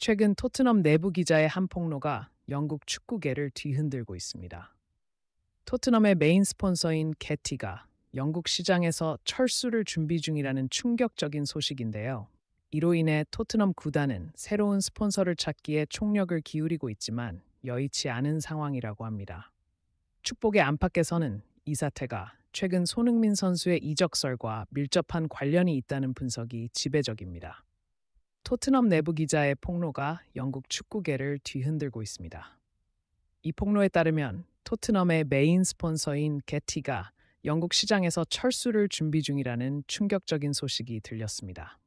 최근 토트넘 내부 기자의 한 폭로가 영국 축구계를 뒤흔들고 있습니다. 토트넘의 메인 스폰서인 게티가 영국 시장에서 철수를 준비 중이라는 충격적인 소식인데요. 이로 인해 토트넘 구단은 새로운 스폰서를 찾기에 총력을 기울이고 있지만 여의치 않은 상황이라고 합니다. 축복의 안팎에서는 이 사태가 최근 손흥민 선수의 이적설과 밀접한 관련이 있다는 분석이 지배적입니다. 토트넘 내부 기자의 폭로가 영국 축구계를 뒤흔들고 있습니다. 이 폭로에 따르면 토트넘의 메인 스폰서인 게티가 영국 시장에서 철수를 준비 중이라는 충격적인 소식이 들렸습니다.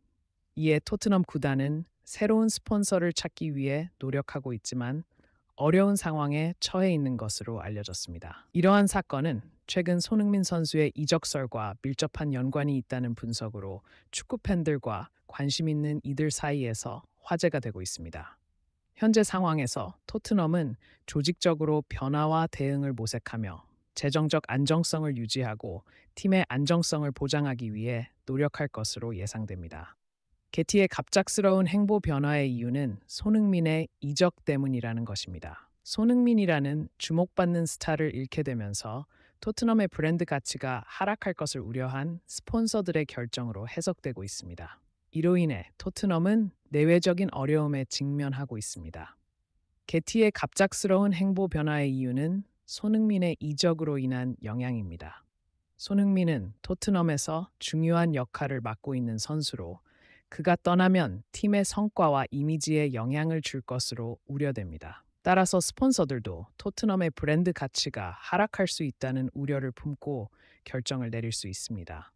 이에 토트넘 구단은 새로운 스폰서를 찾기 위해 노력하고 있지만 어려운 상황에 처해 있는 것으로 알려졌습니다. 이러한 사건은 최근 손흥민 선수의 이적설과 밀접한 연관이 있다는 분석으로 축구 팬들과 관심 있는 이들 사이에서 화제가 되고 있습니다. 현재 상황에서 토트넘은 조직적으로 변화와 대응을 모색하며 재정적 안정성을 유지하고 팀의 안정성을 보장하기 위해 노력할 것으로 예상됩니다. 게티의 갑작스러운 행보 변화의 이유는 손흥민의 이적 때문이라는 것입니다. 손흥민이라는 주목받는 스타를 잃게 되면서 토트넘의 브랜드 가치가 하락할 것을 우려한 스폰서들의 결정으로 해석되고 있습니다. 이로 인해 토트넘은 내외적인 어려움에 직면하고 있습니다. 게티의 갑작스러운 행보 변화의 이유는 손흥민의 이적으로 인한 영향입니다. 손흥민은 토트넘에서 중요한 역할을 맡고 있는 선수로 그가 떠나면 팀의 성과와 이미지에 영향을 줄 것으로 우려됩니다. 따라서 스폰서들도 토트넘의 브랜드 가치가 하락할 수 있다는 우려를 품고 결정을 내릴 수 있습니다.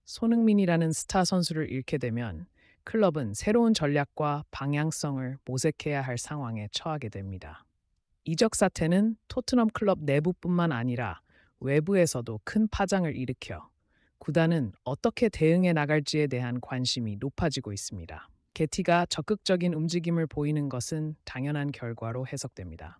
손흥민이라는 스타 선수를 잃게 되면 클럽은 새로운 전략과 방향성을 모색해야 할 상황에 처하게 됩니다. 이적 사태는 토트넘 클럽 내부뿐만 아니라 외부에서도 큰 파장을 일으켜 구단은 어떻게 대응해 나갈지에 대한 관심이 높아지고 있습니다. 게티가 적극적인 움직임을 보이는 것은 당연한 결과로 해석됩니다.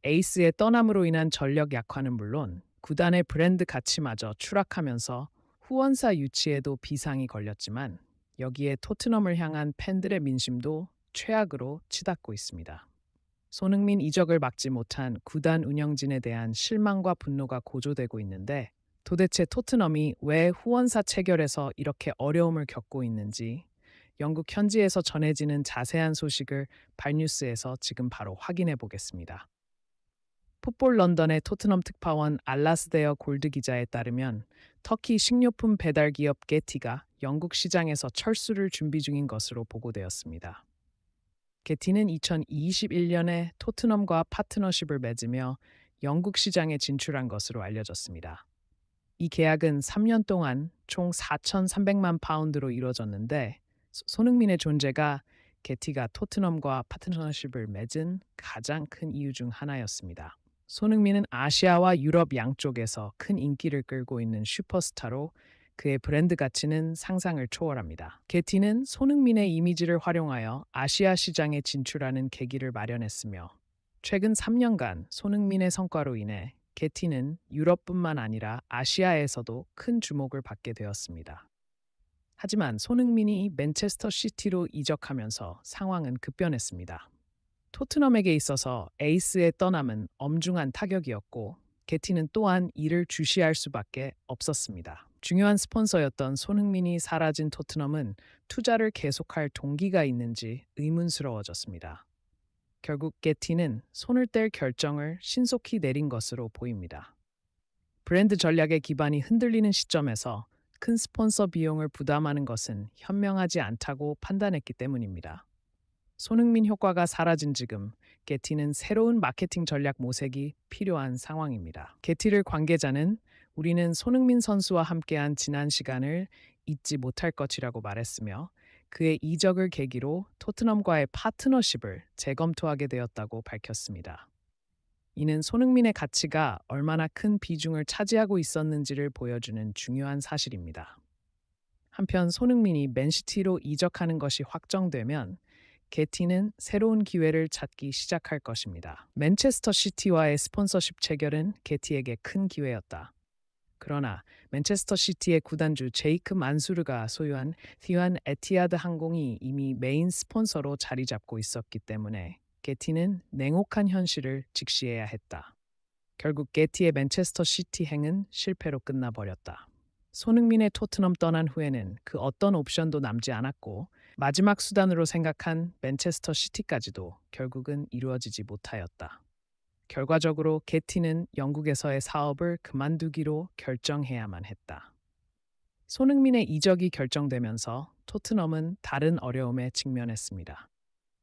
에이스의 떠남으로 인한 전력 약화는 물론 구단의 브랜드 가치마저 추락하면서 후원사 유치에도 비상이 걸렸지만 여기에 토트넘을 향한 팬들의 민심도 최악으로 치닫고 있습니다. 손흥민 이적을 막지 못한 구단 운영진에 대한 실망과 분노가 고조되고 있는데 도대체 토트넘이 왜 후원사 체결에서 이렇게 어려움을 겪고 있는지 영국 현지에서 전해지는 자세한 소식을 발뉴스에서 지금 바로 확인해 보겠습니다. 풋볼 런던의 토트넘 특파원 알라스데어 골드 기자에 따르면 터키 식료품 배달 기업 게티가 영국 시장에서 철수를 준비 중인 것으로 보고되었습니다. 게티는 2021년에 토트넘과 파트너십을 맺으며 영국 시장에 진출한 것으로 알려졌습니다. 이 계약은 3년 동안 총 4,300만 파운드로 이루어졌는데 손흥민의 존재가 게티가 토트넘과 파트너십을 맺은 가장 큰 이유 중 하나였습니다. 손흥민은 아시아와 유럽 양쪽에서 큰 인기를 끌고 있는 슈퍼스타로 그의 브랜드 가치는 상상을 초월합니다. 게티는 손흥민의 이미지를 활용하여 아시아 시장에 진출하는 계기를 마련했으며 최근 3년간 손흥민의 성과로 인해 게티는 유럽뿐만 아니라 아시아에서도 큰 주목을 받게 되었습니다. 하지만 손흥민이 맨체스터 시티로 이적하면서 상황은 급변했습니다. 토트넘에게 있어서 에이스의 떠남은 엄중한 타격이었고 게티는 또한 이를 주시할 수밖에 없었습니다. 중요한 스폰서였던 손흥민이 사라진 토트넘은 투자를 계속할 동기가 있는지 의문스러워졌습니다. 결국 게티는 손을 뗄 결정을 신속히 내린 것으로 보입니다. 브랜드 전략의 기반이 흔들리는 시점에서 큰 스폰서 비용을 부담하는 것은 현명하지 않다고 판단했기 때문입니다. 손흥민 효과가 사라진 지금 게티는 새로운 마케팅 전략 모색이 필요한 상황입니다. 게티를 관계자는 우리는 손흥민 선수와 함께한 지난 시간을 잊지 못할 것이라고 말했으며 그의 이적을 계기로 토트넘과의 파트너십을 재검토하게 되었다고 밝혔습니다. 이는 손흥민의 가치가 얼마나 큰 비중을 차지하고 있었는지를 보여주는 중요한 사실입니다. 한편 손흥민이 맨시티로 이적하는 것이 확정되면 게티는 새로운 기회를 찾기 시작할 것입니다. 맨체스터 시티와의 스폰서십 체결은 게티에게 큰 기회였다. 그러나 맨체스터 시티의 구단주 제이크 만수르가 소유한 티완 에티하드 항공이 이미 메인 스폰서로 자리 잡고 있었기 때문에 게티는 냉혹한 현실을 직시해야 했다. 결국 게티의 맨체스터 시티 행은 실패로 끝나버렸다. 손흥민의 토트넘 떠난 후에는 그 어떤 옵션도 남지 않았고 마지막 수단으로 생각한 맨체스터 시티까지도 결국은 이루어지지 못하였다. 결과적으로 게티는 영국에서의 사업을 그만두기로 결정해야만 했다. 손흥민의 이적이 결정되면서 토트넘은 다른 어려움에 직면했습니다.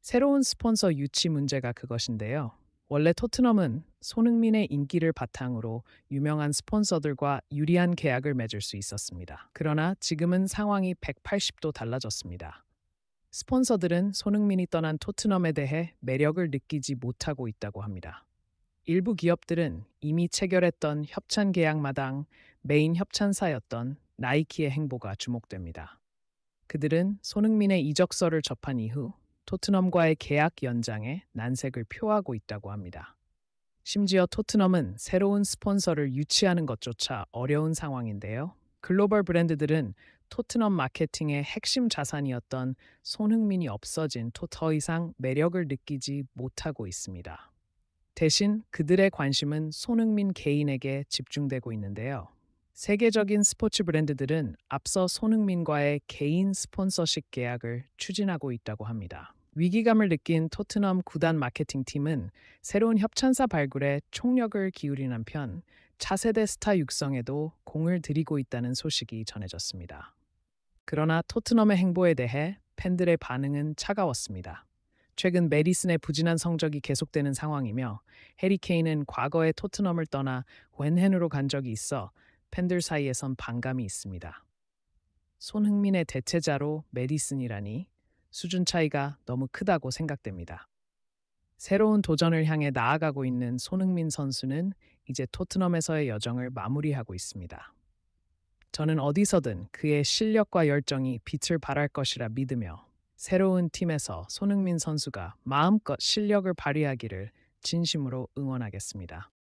새로운 스폰서 유치 문제가 그것인데요. 원래 토트넘은 손흥민의 인기를 바탕으로 유명한 스폰서들과 유리한 계약을 맺을 수 있었습니다. 그러나 지금은 상황이 180도 달라졌습니다. 스폰서들은 손흥민이 떠난 토트넘에 대해 매력을 느끼지 못하고 있다고 합니다. 일부 기업들은 이미 체결했던 협찬 계약 마당 메인 협찬사였던 나이키의 행보가 주목됩니다. 그들은 손흥민의 이적서를 접한 이후 토트넘과의 계약 연장에 난색을 표하고 있다고 합니다. 심지어 토트넘은 새로운 스폰서를 유치하는 것조차 어려운 상황인데요. 글로벌 브랜드들은 토트넘 마케팅의 핵심 자산이었던 손흥민이 없어진 더 이상 매력을 느끼지 못하고 있습니다. 대신 그들의 관심은 손흥민 개인에게 집중되고 있는데요. 세계적인 스포츠 브랜드들은 앞서 손흥민과의 개인 스폰서십 계약을 추진하고 있다고 합니다. 위기감을 느낀 토트넘 구단 마케팅팀은 새로운 협찬사 발굴에 총력을 기울이는 한편 차세대 스타 육성에도 공을 들이고 있다는 소식이 전해졌습니다. 그러나 토트넘의 행보에 대해 팬들의 반응은 차가웠습니다. 최근 메디슨의 부진한 성적이 계속되는 상황이며 해리 케인은 과거에 토트넘을 떠나 웬헨으로 간 적이 있어 팬들 사이에선 반감이 있습니다. 손흥민의 대체자로 메디슨이라니 수준 차이가 너무 크다고 생각됩니다. 새로운 도전을 향해 나아가고 있는 손흥민 선수는 이제 토트넘에서의 여정을 마무리하고 있습니다. 저는 어디서든 그의 실력과 열정이 빛을 발할 것이라 믿으며 새로운 팀에서 손흥민 선수가 마음껏 실력을 발휘하기를 진심으로 응원하겠습니다.